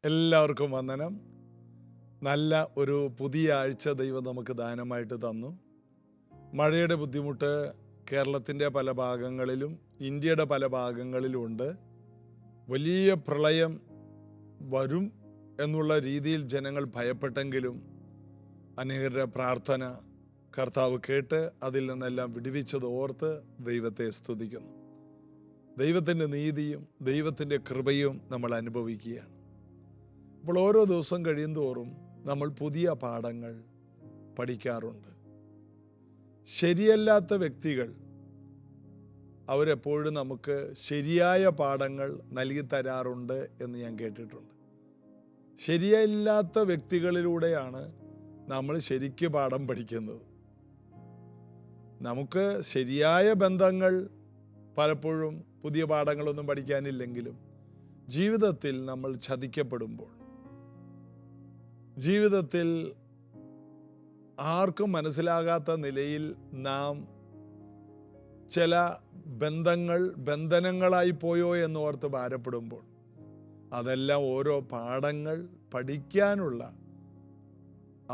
എല്ലാവർക്കും വന്ദനം. നല്ല ഒരു പുതിയ ആഴ്ച ദൈവം നമുക്ക് ദാനമായിട്ട് തന്നു. മഴയുടെ ബുദ്ധിമുട്ട് കേരളത്തിൻ്റെ പല ഭാഗങ്ങളിലും ഇന്ത്യയുടെ പല ഭാഗങ്ങളിലും ഉണ്ട്. വലിയ പ്രളയം വരും എന്നുള്ള രീതിയിൽ ജനങ്ങൾ ഭയപ്പെട്ടെങ്കിലും അനേകരുടെ പ്രാർത്ഥന കർത്താവ് കേട്ട് അതിൽ നിന്നെല്ലാം വിടുവിച്ചത് ഓർത്ത് ദൈവത്തെ സ്തുതിക്കുന്നു. ദൈവത്തിൻ്റെ നീതിയും ദൈവത്തിൻ്റെ കൃപയും നമ്മൾ അനുഭവിക്കുകയാണ്. അപ്പോൾ ഓരോ ദിവസം കഴിയുന്തോറും നമ്മൾ പുതിയ പാഠങ്ങൾ പഠിക്കാറുണ്ട്. ശരിയല്ലാത്ത വ്യക്തികൾ അവരെപ്പോഴും നമുക്ക് ശരിയായ പാഠങ്ങൾ നൽകി തരാറുണ്ട് എന്ന് ഞാൻ കേട്ടിട്ടുണ്ട്. ശരിയല്ലാത്ത വ്യക്തികളിലൂടെയാണ് നമ്മൾ ശരിക്ക് പാഠം പഠിക്കുന്നത്. നമുക്ക് ശരിയായ ബന്ധങ്ങൾ പലപ്പോഴും പുതിയ പാഠങ്ങളൊന്നും പഠിക്കാനില്ലെങ്കിലും ജീവിതത്തിൽ നമ്മൾ ചതിക്കപ്പെടുമ്പോൾ, ജീവിതത്തിൽ ആർക്കും മനസ്സിലാകാത്ത നിലയിൽ നാം ചില ബന്ധനങ്ങളായി പോയോ എന്നോർത്ത് ഭാരപ്പെടുമ്പോൾ, അതെല്ലാം ഓരോ പാഠങ്ങൾ പഠിക്കാനുള്ള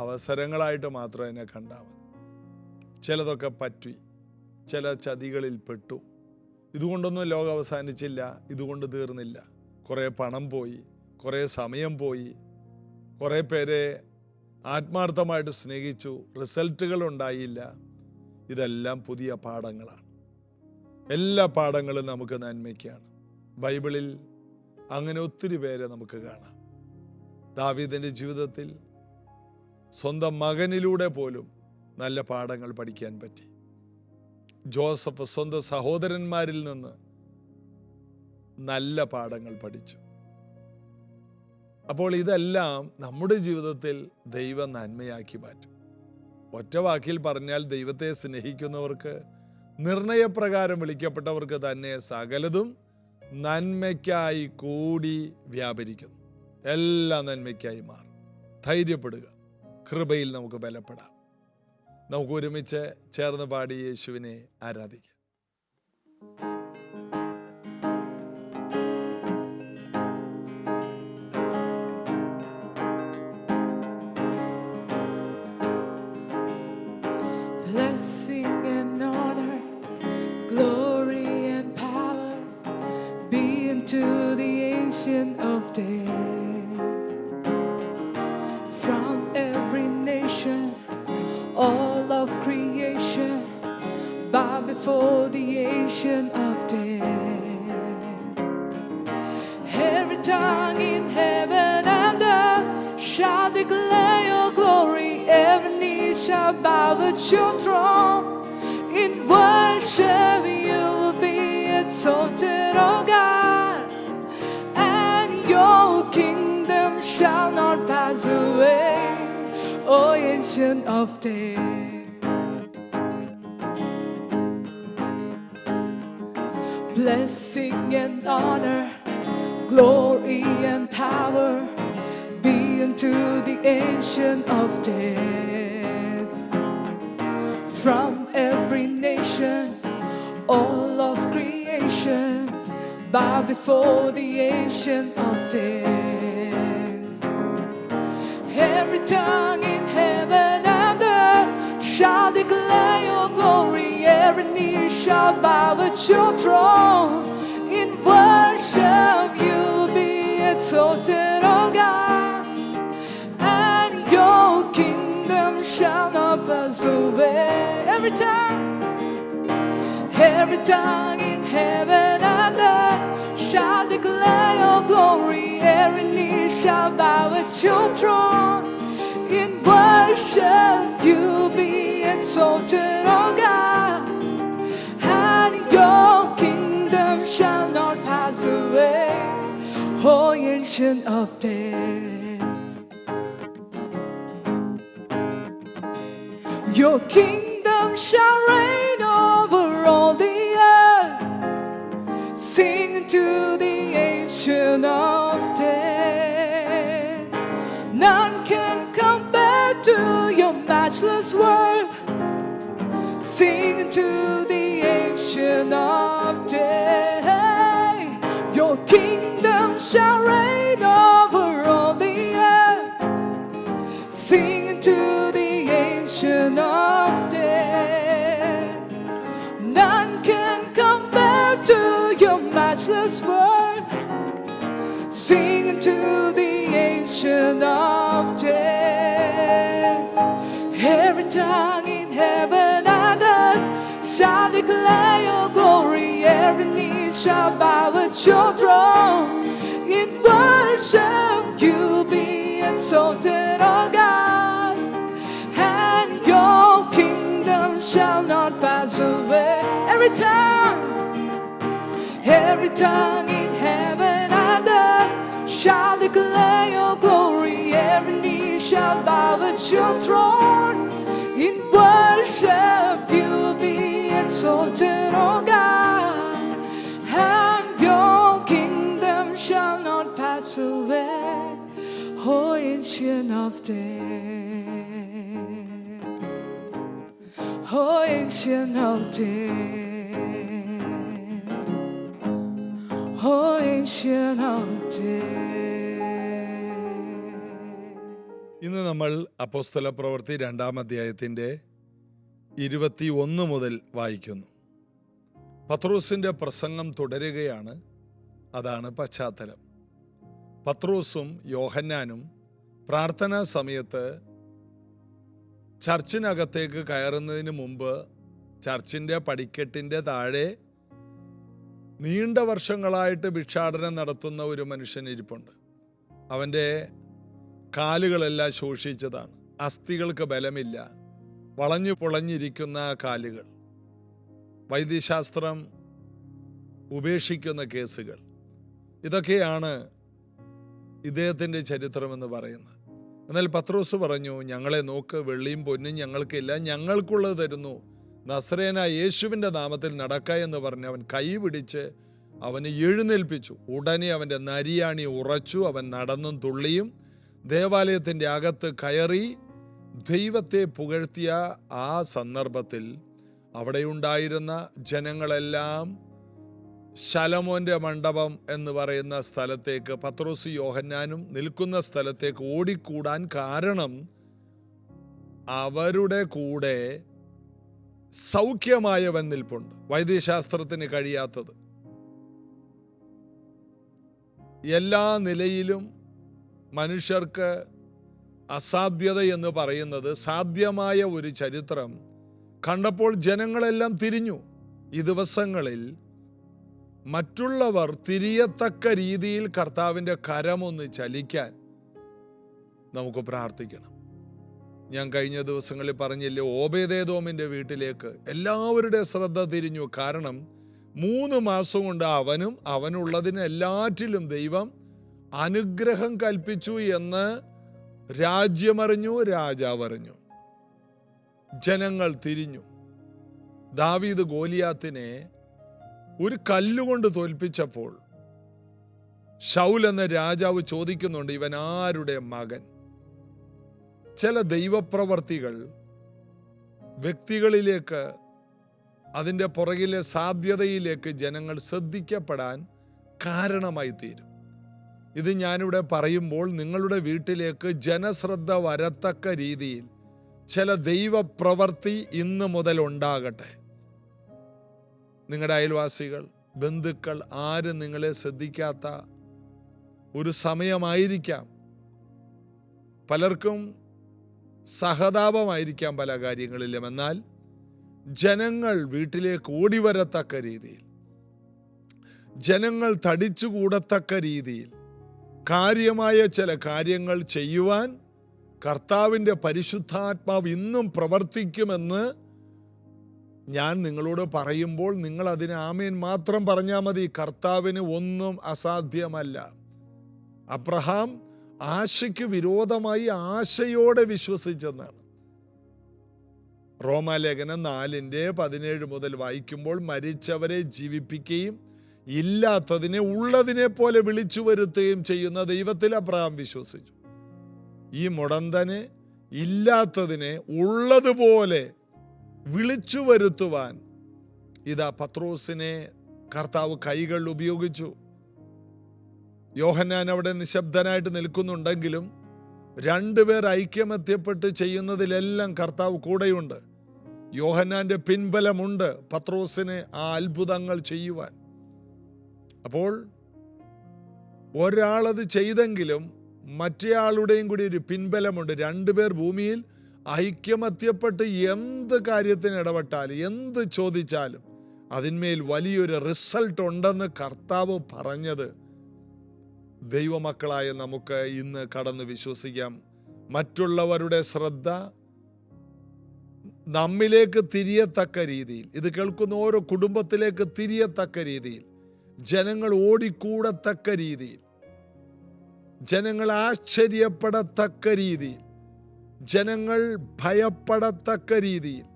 അവസരങ്ങളായിട്ട് മാത്രം എന്നെ കണ്ടാൽ മതി. ചിലതൊക്കെ പറ്റി, ചില ചതികളിൽ പെട്ടു. ഇതുകൊണ്ടൊന്നും ലോകം അവസാനിച്ചില്ല, ഇതുകൊണ്ട് തീർന്നില്ല. കുറേ പണം പോയി, കുറേ സമയം പോയി, കുറേ പേരെ ആത്മാർത്ഥമായിട്ട് സ്നേഹിച്ചു, റിസൾട്ടുകൾ ഉണ്ടായില്ല. ഇതെല്ലാം പുതിയ പാഠങ്ങളാണ്. എല്ലാ പാഠങ്ങളും നമുക്ക് നന്മയ്ക്കാണ്. ബൈബിളിൽ അങ്ങനെ ഒത്തിരി പേരെ നമുക്ക് കാണാം. ദാവീദിൻ്റെ ജീവിതത്തിൽ സ്വന്തം മകനിലൂടെ പോലും നല്ല പാഠങ്ങൾ പഠിക്കാൻ പറ്റി. ജോസഫ് സ്വന്തം സഹോദരന്മാരിൽ നിന്ന് നല്ല പാഠങ്ങൾ പഠിച്ചു. അപ്പോൾ ഇതെല്ലാം നമ്മുടെ ജീവിതത്തിൽ ദൈവം നന്മയാക്കി മാറ്റും. ഒറ്റ വാക്കിൽ പറഞ്ഞാൽ, ദൈവത്തെ സ്നേഹിക്കുന്നവർക്ക്, നിർണയപ്രകാരം വിളിക്കപ്പെട്ടവർക്ക് തന്നെ സകലതും നന്മയ്ക്കായി കൂടി വ്യാപരിക്കുന്നു. എല്ലാം നന്മയ്ക്കായി മാറും. ധൈര്യപ്പെടുക, കൃപയിൽ നമുക്ക് ബലപ്പെടാം. നമുക്ക് ഒരുമിച്ച് ചേർന്ന് പാടി യേശുവിനെ ആരാധിക്കാം. Blessing and honor, glory and power be unto the Ancient of Days. From every nation, all of creation, bow before the Ancient of Days. Every tongue in heaven and earth shall declare your glory. Every knee shall bow at your throne. In worship you will be exalted, O God, and your kingdom shall not pass away, O Ancient of Days. Blessing and honor, glory and power be unto the Ancient of Days. From every nation, all of creation, bow before the Ancient of Days. Every tongue in heaven and earth shall declare your glory. Every knee shall bow at your throne. In worship you will be exalted, O God, and your kingdom shall not pass away. Every tongue in heaven and earth shall declare your glory. Every knee shall bow at your throne. In worship you will be exalted, O God, and your kingdom shall not pass away, O Ancient of Days. Your kingdom shall reign over all the earth. Sing to the Ancient of Days. None can compare to your matchless worth. Sing to the Ancient of Days. Your kingdom shall reign over all to the Ancient of Days. Every tongue in heaven and earth shall declare your glory. Every knee shall bow at your throne. In worship you be exalted, O God, and your kingdom shall not pass away. Every tongue in heaven and earth shall declare your glory. Every knee shall bow at your throne. In worship you be exalted, O God, and your kingdom shall not pass away. O Ancient of Days, O Ancient of Days, O Ancient of Days. ഇന്ന് നമ്മൾ അപ്പോസ്തല പ്രവൃത്തി 2-ാം അധ്യായത്തിൻ്റെ 21 മുതൽ വായിക്കുന്നു. പത്രോസിൻ്റെ പ്രസംഗം തുടരുകയാണ്. അതാണ് പശ്ചാത്തലം. പത്രോസും യോഹന്നാനും പ്രാർത്ഥനാ സമയത്ത് ചർച്ചിനകത്തേക്ക് കയറുന്നതിന് മുമ്പ് ചർച്ചിൻ്റെ പടിക്കെട്ടിൻ്റെ താഴെ നീണ്ട വർഷങ്ങളായിട്ട് ഭിക്ഷാടനം നടത്തുന്ന ഒരു മനുഷ്യൻ ഇരിപ്പുണ്ട്. അവൻ്റെ കാലുകളെല്ലാം ശോഷിച്ചതാണ്. അസ്ഥികൾക്ക് ബലമില്ല. വളഞ്ഞു പൊളഞ്ഞിരിക്കുന്ന കാലുകൾ. വൈദ്യശാസ്ത്രം ഉപേക്ഷിക്കുന്ന കേസുകൾ. ഇതൊക്കെയാണ് ഇദ്ദേഹത്തിൻ്റെ ചരിത്രമെന്ന് പറയുന്നത്. എന്നാൽ പത്രോസ് പറഞ്ഞു, ഞങ്ങളെ നോക്ക്, വെള്ളിയും പൊന്നും ഞങ്ങൾക്കില്ല, ഞങ്ങൾക്കുള്ളത് തരുന്നു. നസറേനായ യേശുവിൻ്റെ നാമത്തിൽ നടക്ക എന്ന് പറഞ്ഞ് അവൻ കൈ പിടിച്ച് അവനെ എഴുന്നേൽപ്പിച്ചു. ഉടനെ അവൻ്റെ നരിയാണി ഉറച്ചു. അവൻ നടന്നും തുള്ളിയും ദേവാലയത്തിൻ്റെ അകത്ത് കയറി ദൈവത്തെ പുകഴ്ത്തിയ ആ സന്ദർഭത്തിൽ അവിടെയുണ്ടായിരുന്ന ജനങ്ങളെല്ലാം ശലോമോന്റെ മണ്ഡപം എന്ന് പറയുന്ന സ്ഥലത്തേക്ക്, പത്രോസ് യോഹന്നാനും നിൽക്കുന്ന സ്ഥലത്തേക്ക് ഓടിക്കൂടാൻ കാരണം അവരുടെ കൂടെ സൗഖ്യമായവൻ നിൽപ്പുണ്ട്. വൈദ്യശാസ്ത്രത്തിന് കഴിയാത്തത്. എല്ലാ നിലയിലും മനുഷ്യർക്ക് അസാധ്യത എന്ന് പറയുന്നത് സാധ്യമായ ഒരു ചരിത്രം കണ്ടപ്പോൾ ജനങ്ങളെല്ലാം തിരിഞ്ഞു. ഈ ദിവസങ്ങളിൽ മറ്റുള്ളവർ തിരിയത്തക്ക രീതിയിൽ കർത്താവിൻ്റെ കരമൊന്ന് ചലിക്കാൻ നമുക്ക് പ്രാർത്ഥിക്കണം. ഞാൻ കഴിഞ്ഞ ദിവസങ്ങളിൽ പറഞ്ഞില്ലേ, ഓബേദേദോമിൻ്റെ വീട്ടിലേക്ക് എല്ലാവരുടെ ശ്രദ്ധ തിരിഞ്ഞു. കാരണം 3 മാസം കൊണ്ട് അവനും അവനുള്ളതിന് എല്ലാറ്റിലും ദൈവം അനുഗ്രഹം കൽപ്പിച്ചു എന്ന് രാജ്യമറിഞ്ഞു, രാജാവറിഞ്ഞു. ജനങ്ങൾ തിരിഞ്ഞു. ദാവീദ് ഗോലിയാത്തിനെ ഒരു കല്ലുകൊണ്ട് തോൽപ്പിച്ചപ്പോൾ ശൗൽ എന്ന രാജാവ് ചോദിക്കുന്നുണ്ട്, ഇവൻ ആരുടെ മകൻ? ചില ദൈവപ്രവർത്തികൾ വ്യക്തികളിലേക്ക്, അതിൻ്റെ പുറകിലെ സാധ്യതയിലേക്ക് ജനങ്ങൾ ശ്രദ്ധിക്കപ്പെടാൻ കാരണമായി തീരും. ഇത് ഞാനിവിടെ പറയുമ്പോൾ നിങ്ങളുടെ വീട്ടിലേക്ക് ജനശ്രദ്ധ വരത്തക്ക രീതിയിൽ ചില ദൈവപ്രവർത്തി ഇന്ന് മുതൽ ഉണ്ടാകട്ടെ. നിങ്ങളുടെ അയൽവാസികൾ, ബന്ധുക്കൾ ആരും നിങ്ങളെ ശ്രദ്ധിക്കാത്ത ഒരു സമയമായിരിക്കാം. പലർക്കും സഹതാപമായിരിക്കാം പല കാര്യങ്ങളിലും. എന്നാൽ ജനങ്ങൾ വീട്ടിലേക്ക് ഓടിവരത്തക്ക രീതിയിൽ, ജനങ്ങൾ തടിച്ചുകൂടത്തക്ക രീതിയിൽ കാര്യമായ ചില കാര്യങ്ങൾ ചെയ്യുവാൻ കർത്താവിൻ്റെ പരിശുദ്ധാത്മാവ് ഇന്നും പ്രവർത്തിക്കുമെന്ന് ഞാൻ നിങ്ങളോട് പറയുമ്പോൾ നിങ്ങൾ അതിന് ആമേൻ മാത്രം പറഞ്ഞാൽ മതി. കർത്താവിന് ഒന്നും അസാധ്യമല്ല. അബ്രഹാം ആശയ്ക്ക് വിരോധമായി ആശയോടെ വിശ്വസിച്ചെന്നാണ്. റോമാലേഖനം 4:17 മുതൽ വായിക്കുമ്പോൾ, മരിച്ചവരെ ജീവിപ്പിക്കുകയും ഇല്ലാത്തതിനെ ഉള്ളതിനെ പോലെ വിളിച്ചു വരുത്തുകയും ചെയ്യുന്ന ദൈവത്തിൽ അബ്രഹാം വിശ്വസിച്ചു. ഈ മുടന്തനെ ഇല്ലാത്തതിനെ ഉള്ളതുപോലെ വിളിച്ചു വരുത്തുവാൻ ഇതാ പത്രോസിനെ കർത്താവ് കൈകൾ ഉപയോഗിച്ചു. യോഹന്നാൻ അവിടെ നിശബ്ദനായിട്ട് നിൽക്കുന്നുണ്ടെങ്കിലും 2 പേർ ഐക്യമത്യപ്പെട്ട് ചെയ്യുന്നതിലെല്ലാം കർത്താവ് കൂടെയുണ്ട്. യോഹന്നാന്റെ പിൻബലമുണ്ട് പത്രോസിന് ആ അത്ഭുതങ്ങൾ ചെയ്യുവാൻ. അപ്പോൾ ഒരാളത് ചെയ്തെങ്കിലും മറ്റേയാളുടെയും കൂടി ഒരു പിൻബലമുണ്ട്. രണ്ടുപേർ ഭൂമിയിൽ ഐക്യമത്യപ്പെട്ട് എന്ത് കാര്യത്തിന് ഇടപെട്ടാലും എന്ത് ചോദിച്ചാലും അതിന്മേൽ വലിയൊരു റിസൾട്ട് ഉണ്ടെന്ന് കർത്താവ് പറഞ്ഞത് ദൈവമക്കളായ നമുക്ക് ഇന്ന് കടന്ന് വിശ്വസിക്കാം. മറ്റുള്ളവരുടെ ശ്രദ്ധ നമ്മിലേക്ക് തിരിയത്തക്ക രീതിയിൽ, ഇത് കേൾക്കുന്ന ഓരോ കുടുംബത്തിലേക്ക് തിരിയത്തക്ക രീതിയിൽ, ജനങ്ങൾ ഓടിക്കൂടത്തക്ക രീതിയിൽ, ജനങ്ങൾ ആശ്ചര്യപ്പെടത്തക്ക രീതിയിൽ, ജനങ്ങൾ ഭയപ്പെടത്തക്ക രീതിയിൽ,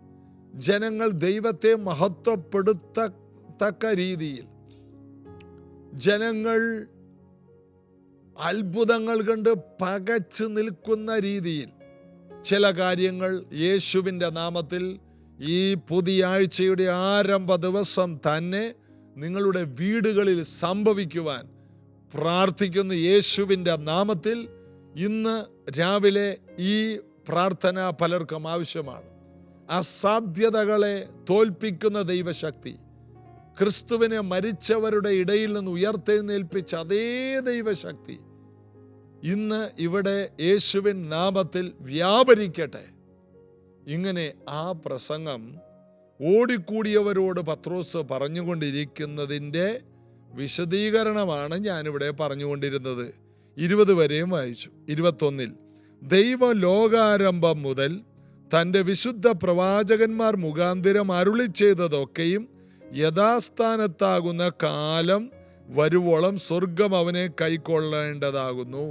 ജനങ്ങൾ ദൈവത്തെ മഹത്വപ്പെടുത്തത്തക്ക രീതിയിൽ, ജനങ്ങൾ അത്ഭുതങ്ങൾ കണ്ട് പകച്ചു നിൽക്കുന്ന രീതിയിൽ ചില കാര്യങ്ങൾ യേശുവിൻ്റെ നാമത്തിൽ ഈ പുതിയ ആഴ്ചയുടെ ആരംഭ ദിവസം തന്നെ നിങ്ങളുടെ വീടുകളിൽ സംഭവിക്കുവാൻ പ്രാർത്ഥിക്കുന്ന യേശുവിൻ്റെ നാമത്തിൽ ഇന്ന് രാവിലെ ഈ പ്രാർത്ഥന പലർക്കും ആവശ്യമാണ്. അസാധ്യതകളെ തോൽപ്പിക്കുന്ന ദൈവശക്തി, ക്രിസ്തുവിനെ മരിച്ചവരുടെ ഇടയിൽ നിന്ന് ഉയർത്തെഴുന്നേൽപ്പിച്ച അതേ ദൈവശക്തി ഇന്ന് ഇവിടെ യേശുവിൻ നാമത്തിൽ വ്യാപരിക്കട്ടെ. ഇങ്ങനെ ആ പ്രസംഗം ഓടിക്കൂടിയവരോട് പത്രോസ് പറഞ്ഞുകൊണ്ടിരിക്കുന്നതിൻ്റെ വിശദീകരണമാണ് ഞാനിവിടെ പറഞ്ഞുകൊണ്ടിരുന്നത്. 20 വരെയും വായിച്ചു. 21 ദൈവം ലോകാരംഭം മുതൽ തൻ്റെ വിശുദ്ധ പ്രവാചകന്മാർ മുഖാന്തിരം അരുളി ചെയ്തതൊക്കെയും യഥാസ്ഥാനത്താകുന്ന കാലം വരുവോളം സ്വർഗം അവനെ കൈക്കൊള്ളേണ്ടതാകുന്നു.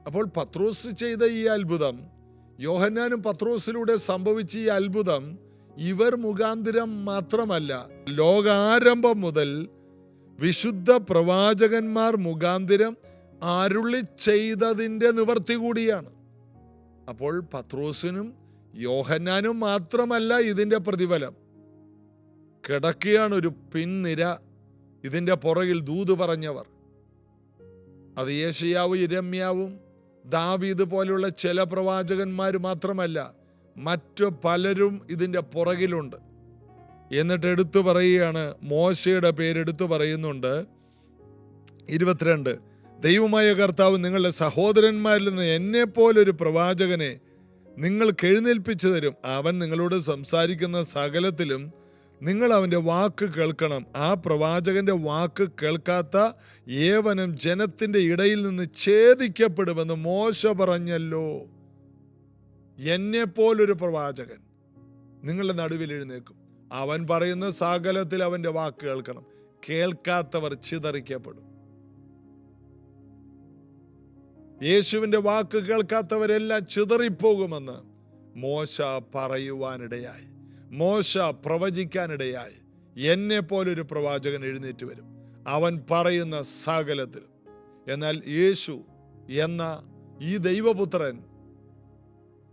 അപ്പോൾ പത്രോസ് ചെയ്ത ഈ അത്ഭുതം, യോഹന്നാനും പത്രോസിലൂടെ സംഭവിച്ച ഈ അത്ഭുതം ഇവർ മുഖാന്തിരം മാത്രമല്ല, ലോകാരംഭം മുതൽ വിശുദ്ധ പ്രവാചകന്മാർ മുഖാന്തിരം അരുളി ചെയ്തതിൻ്റെ നിവർത്തി കൂടിയാണ്. അപ്പോൾ പത്രോസിനും യോഹന്നാനും മാത്രമല്ല ഇതിൻ്റെ പ്രതിഫലം. കിടക്കുകയാണ് ഒരു പിൻനിര ഇതിൻ്റെ പുറകിൽ ദൂത് പറഞ്ഞവർ. അത് യേശയ്യാവും യിരെമ്യാവും ദാവീദ് പോലെയുള്ള ചില പ്രവാചകന്മാർ മാത്രമല്ല, മറ്റു പലരും ഇതിൻ്റെ പുറകിലുണ്ട്. എന്നിട്ട് എടുത്തു പറയുകയാണ്, മോശയുടെ പേരെടുത്തു പറയുന്നുണ്ട്. 22 ദൈവമായ കർത്താവ് നിങ്ങളുടെ സഹോദരന്മാരിൽ നിന്ന് എന്നെപ്പോലൊരു പ്രവാചകനെ നിങ്ങൾക്ക് എഴുന്നേൽപ്പിച്ചു തരും. അവൻ നിങ്ങളോട് സംസാരിക്കുന്ന സകലത്തിലും നിങ്ങൾ അവൻ്റെ വാക്ക് കേൾക്കണം. ആ പ്രവാചകന്റെ വാക്ക് കേൾക്കാത്ത ഏവനും ജനത്തിൻ്റെ ഇടയിൽ നിന്ന് ഛേദിക്കപ്പെടുമെന്ന് മോശ പറഞ്ഞല്ലോ. എന്നെപ്പോലൊരു പ്രവാചകൻ നിങ്ങളുടെ നടുവിൽ എഴുന്നേക്കും. അവൻ പറയുന്ന സകലത്തിൽ അവൻ്റെ വാക്ക് കേൾക്കണം. കേൾക്കാത്തവർ ചിതറിക്കപ്പെടും. യേശുവിൻ്റെ വാക്ക് കേൾക്കാത്തവരെല്ലാം ചിതറിപ്പോകുമെന്ന് മോശ പറയുവാനിടയായി, മോശ പ്രവചിക്കാനിടയായി. എന്നെ പോലൊരു പ്രവാചകൻ എഴുന്നേറ്റ് വരും, അവൻ പറയുന്ന സകലത്തിൽ. എന്നാൽ യേശു എന്ന ഈ ദൈവപുത്രൻ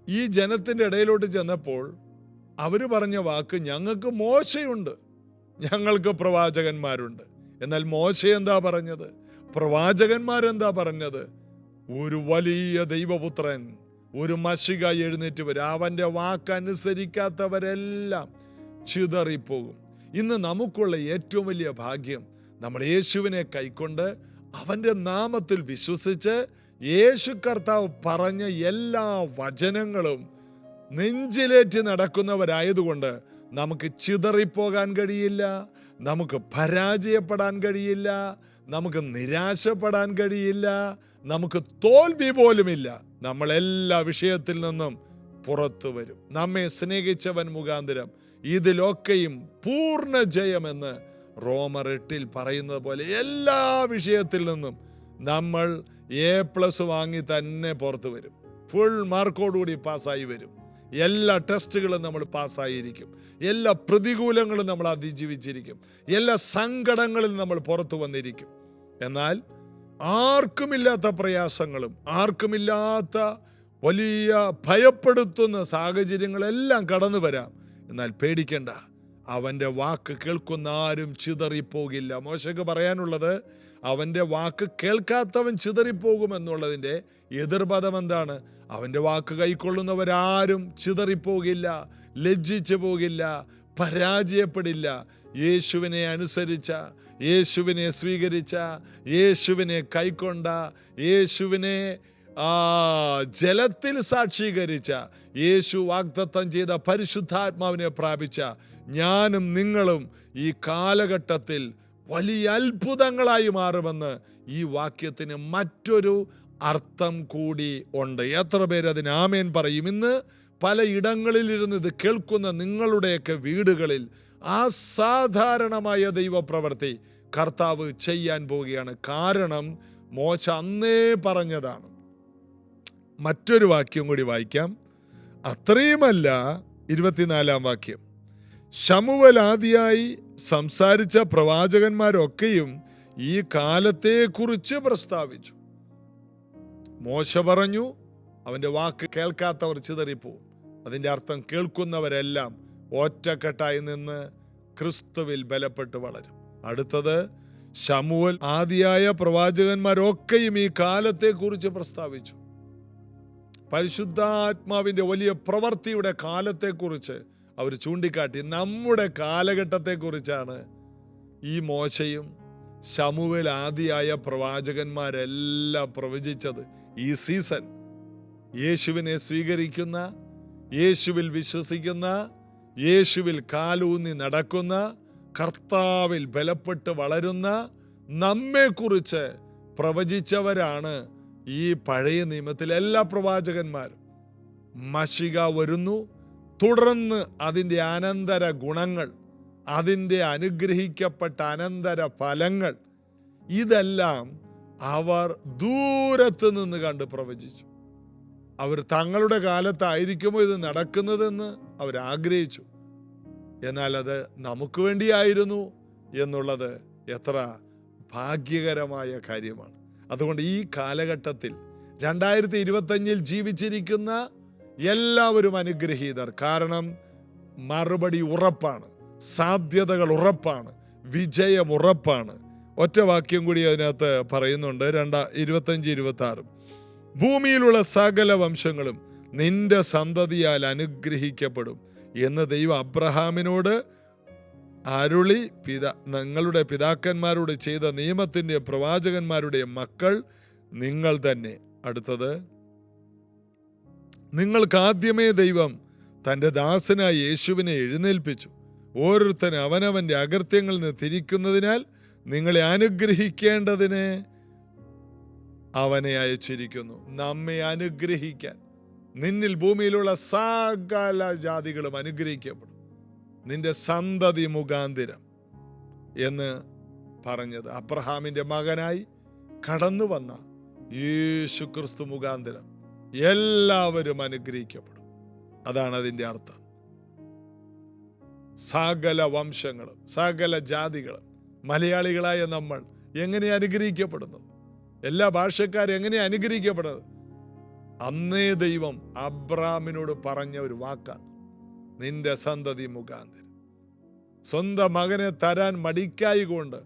ഈ ജനത്തിൻ്റെ ഇടയിലോട്ട് ചെന്നപ്പോൾ അവർ പറഞ്ഞ വാക്ക്, ഞങ്ങൾക്ക് മോശയുണ്ട്, ഞങ്ങൾക്ക് പ്രവാചകന്മാരുണ്ട്. എന്നാൽ മോശ എന്താ പറഞ്ഞത്? പ്രവാചകന്മാരെന്താ പറഞ്ഞത്? ഒരു വലിയ ദൈവപുത്രൻ, ഒരു മശിക എഴുന്നേറ്റ് വരും, അവൻ്റെ വാക്കനുസരിക്കാത്തവരെല്ലാം ചിതറിപ്പോകും. ഇന്ന് നമുക്കുള്ള ഏറ്റവും വലിയ ഭാഗ്യം, നമ്മൾ യേശുവിനെ കൈക്കൊണ്ട് അവൻ്റെ നാമത്തിൽ വിശ്വസിച്ച് യേശു കർത്താവ് പറഞ്ഞ എല്ലാ വചനങ്ങളും നെഞ്ചിലേറ്റ് നടക്കുന്നവരായതുകൊണ്ട് നമുക്ക് ചിതറിപ്പോകാൻ കഴിയില്ല, നമുക്ക് പരാജയപ്പെടാൻ കഴിയില്ല, നമുക്ക് നിരാശപ്പെടാൻ കഴിയില്ല, നമുക്ക് തോൽവി പോലുമില്ല. നമ്മളെല്ലാ വിഷയത്തിൽ നിന്നും പുറത്തു വരും. നമ്മെ സ്നേഹിച്ചവൻ മുഖാന്തരം ഇതിലൊക്കെയും പൂർണ്ണ ജയമെന്ന് റോമർ 8 പറയുന്നത് പോലെ എല്ലാ വിഷയത്തിൽ നിന്നും നമ്മൾ A+ വാങ്ങി തന്നെ പുറത്തു വരും. ഫുൾ മാർക്കോടുകൂടി പാസ്സായി വരും. എല്ലാ ടെസ്റ്റുകളും നമ്മൾ പാസ്സായിരിക്കും. എല്ലാ പ്രതികൂലങ്ങളും നമ്മൾ അതിജീവിച്ചിരിക്കും. എല്ലാ സങ്കടങ്ങളിൽ നമ്മൾ പുറത്തു വന്നിരിക്കും. എന്നാൽ ആർക്കുമില്ലാത്ത പ്രയാസങ്ങളും ആർക്കുമില്ലാത്ത വലിയ ഭയപ്പെടുത്തുന്ന സാഹചര്യങ്ങളെല്ലാം കടന്നു വരാം. എന്നാൽ പേടിക്കണ്ട, അവൻ്റെ വാക്ക് കേൾക്കുന്ന ആരും ചിതറിപ്പോകില്ല. മോശയ്ക്ക് പറയാനുള്ളത്, അവൻ്റെ വാക്ക് കേൾക്കാത്തവൻ ചിതറിപ്പോകുമെന്നുള്ളതിൻ്റെ എതിർപദം എന്താണ്? അവൻ്റെ വാക്ക് കൈക്കൊള്ളുന്നവരാരും ചിതറിപ്പോകില്ല, ലജ്ജിച്ചു പോകില്ല, പരാജയപ്പെടില്ല. യേശുവിനെ അനുസരിച്ച, യേശുവിനെ സ്വീകരിച്ച, യേശുവിനെ കൈക്കൊണ്ട, യേശുവിനെ ജലത്തിൽ സാക്ഷീകരിച്ച, യേശു വാഗ്ദത്തം ചെയ്ത പരിശുദ്ധാത്മാവിനെ പ്രാപിച്ച ഞാനും നിങ്ങളും ഈ കാലഘട്ടത്തിൽ വലിയ അത്ഭുതങ്ങളായി മാറുമെന്ന് ഈ വാക്യത്തിന് മറ്റൊരു അർത്ഥം കൂടി ഉണ്ട്. എത്ര പേര് അതിന് ആമേൻ പറയും? ഇന്ന് പല ഇടങ്ങളിലിരുന്ന് ഇത് കേൾക്കുന്ന നിങ്ങളുടെയൊക്കെ വീടുകളിൽ അസാധാരണമായ ദൈവപ്രവൃത്തി കർത്താവ് ചെയ്യാൻ പോവുകയാണ്. കാരണം മോശ അന്നേ പറഞ്ഞതാണ്. മറ്റൊരു വാക്യം കൂടി വായിക്കാം. അത്രയുമല്ല, 24 വാക്യം, ശമൂവേൽ ആദിയായി സംസാരിച്ച പ്രവാചകന്മാരൊക്കെയും ഈ കാലത്തെക്കുറിച്ച് പ്രസ്താവിച്ചു. മോശ പറഞ്ഞു, അവൻ്റെ വാക്ക് കേൾക്കാത്തവർ ചിതറിപ്പോവും. അതിൻ്റെ അർത്ഥം കേൾക്കുന്നവരെല്ലാം ഒറ്റക്കെട്ടായി നിന്ന് ക്രിസ്തുവിൽ ബലപ്പെട്ട് വളരും. അടുത്തത്, ശമൂവേൽ ആദിയായ പ്രവാചകന്മാരൊക്കെയും ഈ കാലത്തെക്കുറിച്ച് പ്രസ്താവിച്ചു. പരിശുദ്ധാത്മാവിൻ്റെ വലിയ പ്രവൃത്തിയുടെ കാലത്തെക്കുറിച്ച് അവർ ചൂണ്ടിക്കാട്ടി. നമ്മുടെ കാലഘട്ടത്തെക്കുറിച്ചാണ് ഈ മോശയും ശമൂവേൽ ആദിയായ പ്രവാചകന്മാരെല്ലാം പ്രവചിച്ചത്. ഈ സീസൺ യേശുവിനെ സ്വീകരിക്കുന്ന, യേശുവിൽ വിശ്വസിക്കുന്ന, യേശുവിൽ കാലൂന്നി നടക്കുന്ന, കർത്താവിൽ ബലപ്പെട്ട് വളരുന്ന നമ്മെക്കുറിച്ച് പ്രവചിച്ചവരാണ് ഈ പഴയ നിയമത്തിലെ എല്ലാ പ്രവാചകന്മാരും. മശിക വരുന്നു, തുടർന്ന് അതിൻ്റെ അനന്തര ഗുണങ്ങൾ, അതിൻ്റെ അനുഗ്രഹിക്കപ്പെട്ട അനന്തര ഫലങ്ങൾ, ഇതെല്ലാം അവർ ദൂരത്ത് നിന്ന് കണ്ട് പ്രവചിച്ചു. അവർ തങ്ങളുടെ കാലത്തായിരിക്കുമോ ഇത് നടക്കുന്നതെന്ന് അവർ ആഗ്രഹിച്ചു. എന്നാൽ അത് നമുക്ക് വേണ്ടിയായിരുന്നു എന്നുള്ളത് എത്ര ഭാഗ്യകരമായ കാര്യമാണ്. അതുകൊണ്ട് ഈ കാലഘട്ടത്തിൽ 2025 ജീവിച്ചിരിക്കുന്ന എല്ലാവരും അനുഗ്രഹീതർ. കാരണം മറുപടി ഉറപ്പാണ്, സാധ്യതകൾ ഉറപ്പാണ്, വിജയം ഉറപ്പാണ്. ഒറ്റ വാക്യം കൂടി അതിനകത്ത് പറയുന്നുണ്ട്, 25-26. ഭൂമിയിലുള്ള സകല വംശങ്ങളും നിന്റെ സന്തതിയാൽ അനുഗ്രഹിക്കപ്പെടും എന്ന് ദൈവം അബ്രഹാമിനോട് അരുളി നിങ്ങളുടെ പിതാക്കന്മാരോട് ചെയ്ത നിയമത്തിൻ്റെ പ്രവാചകന്മാരുടെ മക്കൾ നിങ്ങൾ തന്നെ. അടുത്തത്, നിങ്ങൾക്ക് ആദ്യമേ ദൈവം തൻ്റെ ദാസനായ യേശുവിനെ എഴുന്നേൽപ്പിച്ചു. ഓരോരുത്തരും അവനവൻ്റെ അകൃത്യങ്ങളിൽ നിന്ന് തിരിക്കുന്നതിനാൽ നിങ്ങളെ അനുഗ്രഹിക്കേണ്ടതിന് അവനെ അയച്ചിരിക്കുന്നു. നമ്മെ അനുഗ്രഹിക്കാൻ നിന്നിൽ ഭൂമിയിലുള്ള സകല ജാതികളും അനുഗ്രഹിക്കപ്പെടും, നിന്റെ സന്തതി മുഖാന്തിരം എന്ന് പറഞ്ഞത് അബ്രഹാമിൻ്റെ മകനായി കടന്നു വന്ന യേശു ക്രിസ്തു മുഖാന്തിരം എല്ലാവരും അനുഗ്രഹിക്കപ്പെടും. അതാണ് അതിൻ്റെ അർത്ഥം. സകല വംശങ്ങളും സകല ജാതികളും, മലയാളികളായ നമ്മൾ എങ്ങനെ അനുഗ്രഹിക്കപ്പെടുന്നത്, എല്ലാ ഭാഷക്കാരും എങ്ങനെ അനുഗ്രഹിക്കപ്പെടുന്നത്, അന്നേ ദൈവം അബ്രഹാമിനോട് പറഞ്ഞ ഒരു വാക്കാണ്, നിന്റെ സന്തതി മുഖാന്തരം. സ്വന്തം മകനെ തരാൻ മടിക്കായി കൊണ്ട്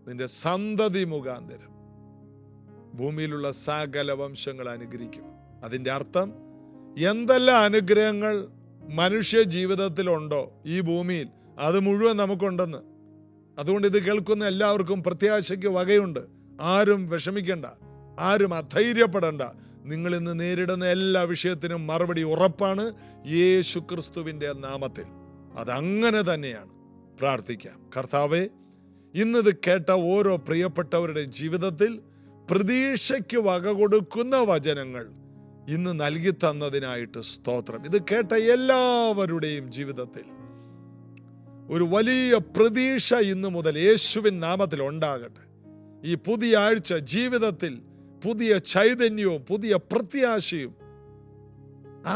നിന്റെ സന്തതി മുഖാന്തരം ഭൂമിയിലുള്ള സകല വംശങ്ങൾ അനുഗ്രഹിക്കും. അതിൻ്റെ അർത്ഥം എന്തെല്ലാം അനുഗ്രഹങ്ങൾ മനുഷ്യ ജീവിതത്തിലുണ്ടോ ഈ ഭൂമിയിൽ, അത് മുഴുവൻ നമുക്കുണ്ടെന്ന്. അതുകൊണ്ട് ഇത് കേൾക്കുന്ന എല്ലാവർക്കും പ്രത്യാശയ്ക്ക് വകയുണ്ട്. ആരും വിഷമിക്കേണ്ട, ആരും അധൈര്യപ്പെടേണ്ട. നിങ്ങൾ ഇന്ന് നേരിടുന്ന എല്ലാ വിഷയത്തിനും മറുപടി ഉറപ്പാണ് യേശു ക്രിസ്തുവിൻ്റെ നാമത്തിൽ. അതങ്ങനെ തന്നെയാണ്. പ്രാർത്ഥിക്കാം. കർത്താവേ, ഇന്നത് കേട്ട ഓരോ പ്രിയപ്പെട്ടവരുടെ ജീവിതത്തിൽ പ്രതീക്ഷയ്ക്ക് വക കൊടുക്കുന്ന വചനങ്ങൾ ഇന്ന് നൽകി തന്നതിനായിട്ട് സ്തോത്രം. ഇത് കേട്ട എല്ലാവരുടെയും ജീവിതത്തിൽ ഒരു വലിയ പ്രതീക്ഷ ഇന്നു മുതൽ യേശുവിൻ നാമത്തിൽ ഉണ്ടാകട്ടെ. ഈ പുതിയ ആഴ്ച ജീവിതത്തിൽ പുതിയ ചൈതന്യവും പുതിയ പ്രത്യാശയും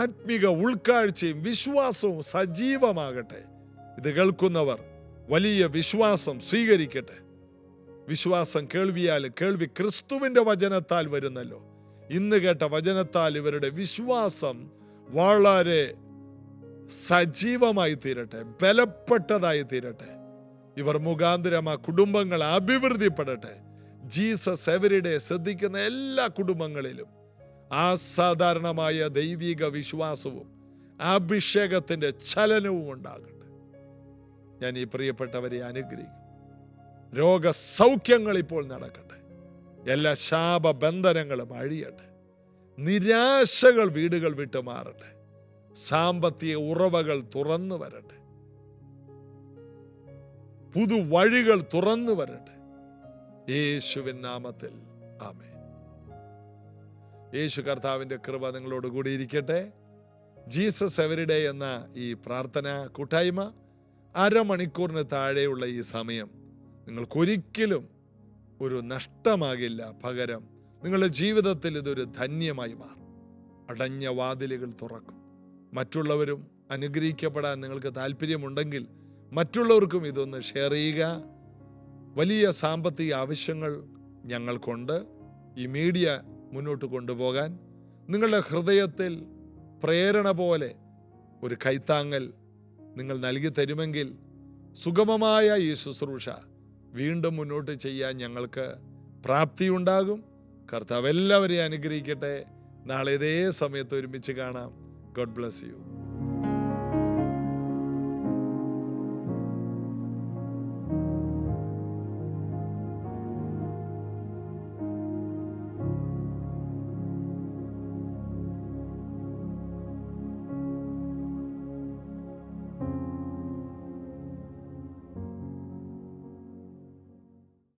ആത്മിക ഉൾക്കാഴ്ചയും വിശ്വാസവും സജീവമാകട്ടെ. ഇത് കേൾക്കുന്നവർ വലിയ വിശ്വാസം സ്വീകരിക്കട്ടെ. വിശ്വാസം കേൾവിയാൽ, കേൾവി ക്രിസ്തുവിൻ്റെ വചനത്താൽ വരുന്നല്ലോ. ഇന്ന് കേട്ട വചനത്താൽ ഇവരുടെ വിശ്വാസം വളരെ സജീവമായി തീരട്ടെ, ബലപ്പെട്ടതായി തീരട്ടെ. ഇവർ മുഖാന്തരം ആ കുടുംബങ്ങൾ അഭിവൃദ്ധിപ്പെടട്ടെ. ജീസസ് എവരിഡേ ശ്രദ്ധിക്കുന്ന എല്ലാ കുടുംബങ്ങളിലും അസാധാരണമായ ദൈവിക വിശ്വാസവും അഭിഷേകത്തിൻ്റെ ചലനവും ഉണ്ടാകട്ടെ. ഞാൻ ഈ പ്രിയപ്പെട്ടവരെ അനുഗ്രഹിക്കും. രോഗസൗഖ്യങ്ങൾ ഇപ്പോൾ നടക്കട്ടെ. എല്ലാ ശാപബന്ധനങ്ങളും അഴിയട്ടെ. നിരാശകൾ വീടുകൾ വിട്ട് മാറട്ടെ. സാമ്പത്തിക ഉറവകൾ തുറന്നു വരട്ടെ. പുതുവഴികൾ തുറന്നു വരട്ടെ. യേശുവിൻ നാമത്തിൽ ആമേൻ. യേശു കർത്താവിൻ്റെ കൃപ നിങ്ങളോട് കൂടി ഇരിക്കട്ടെ. ജീസസ് എവരിഡേ എന്ന ഈ പ്രാർത്ഥന കൂട്ടായ്മ അരമണിക്കൂറിന് താഴെയുള്ള ഈ സമയം നിങ്ങൾക്കൊരിക്കലും ഒരു നഷ്ടമാകില്ല. പകരം നിങ്ങളുടെ ജീവിതത്തിൽ ഇതൊരു ധന്യമായി മാറും. അടഞ്ഞ വാതിലുകൾ തുറക്കും. മറ്റുള്ളവരും അനുഗ്രഹിക്കപ്പെടാൻ നിങ്ങൾക്ക് താല്പര്യമുണ്ടെങ്കിൽ മറ്റുള്ളവർക്കും ഇതൊന്ന് ഷെയർ ചെയ്യുക. വലിയ സാമ്പത്തിക ആവശ്യങ്ങൾ ഞങ്ങൾക്കുണ്ട്. ഈ മീഡിയ മുന്നോട്ട് കൊണ്ടുപോകാൻ നിങ്ങളുടെ ഹൃദയത്തിൽ പ്രേരണ പോലെ ഒരു കൈത്താങ്ങൽ നിങ്ങൾ നൽകി തരുമെങ്കിൽ സുഗമമായ ഈ ശുശ്രൂഷ വീണ്ടും മുന്നോട്ട് ചെയ്യാൻ ഞങ്ങൾക്ക് പ്രാപ്തിയുണ്ടാകും. കർത്താവ് എല്ലാവരെയും അനുഗ്രഹിക്കട്ടെ. നാളെ ഇതേ സമയത്ത് ഒരുമിച്ച് കാണാം. God bless you.